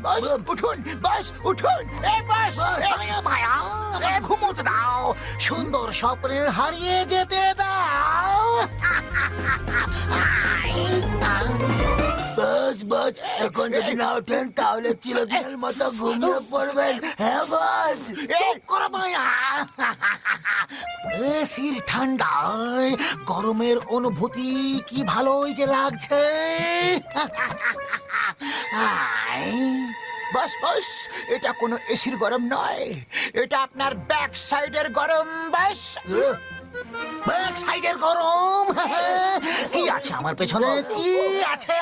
বস উঠুন, বস উঠুন, এই বস ভাইয়া ঘুমোতে দাও, সুন্দর স্বপ্নে হারিয়ে যেতে দাও। বস বস, এখন যদি না ওঠেন তাহলে চিরদিনের মতো ঘুমিয়ে পড়বেন। হ্যাঁ বস। চুপ করো ভাইয়া। এসির ঠান্ডায় গরমের অনুভূতি কি ভালোই যে লাগছে। বস বস, এটা কোনো এসির গরম নয়, এটা আপনার ব্যাক সাইডের গরম। বস ব্যাক সাইডের গরম। কি আছে আমার পেছনে, কি আছে?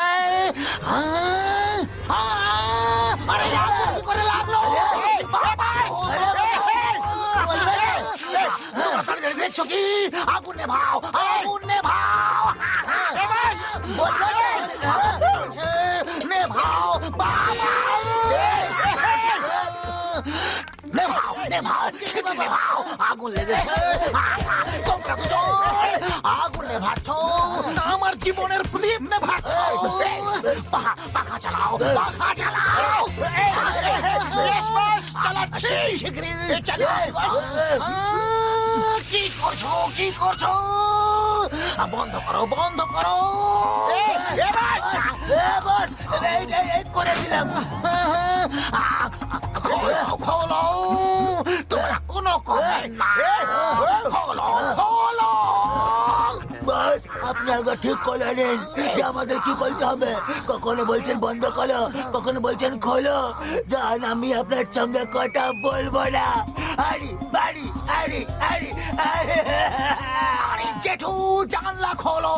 আরে কি করে লাগলো? দেখছো কি? আগুন নেভাও, আগুন নেভাও, নেভাও বাবা, নেভাও নেভাও, সেটি নেভাও। আগুন লেগেছে, তোমরা দুজন আগুন নেভাচ্ছ, আমার জীবনের প্রদীপ নেভাচ্ছ। পাখা চালাও, পাখা চালাও। চালাচ্ছি, শিগগিরই কি করছো, কি করছো? বন্ধ করো, বন্ধ করো। বস, এই করে দিলাম। খোলো, খোলো, তোমরা কোনো কমেন্ট না। খোলো, খোলো। বস, আপনি একবার ঠিক করে নিন যে আমাদের কি করতে হবে। কখনো বলছেন বন্ধ করো, কখনো বলছেন খোলো। জান, আমি আপনার সঙ্গে কথা বলবো না। আরে বাড়ি, আরে আরে আরে। আরে জেঠু, জানলা খোলো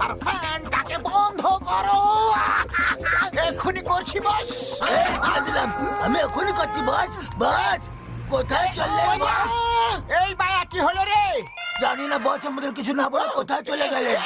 আর ফ্যানটাকে বন্ধ করো। এক্ষুনি করছি বস। দিলাম, আমি এখনই করছি বস। বস, কোথায় চললেন বস? এই বায়া, কি হলো রে? জানি না বস, আমাদের কিছু না বলে কোথায় চলে গেলেন।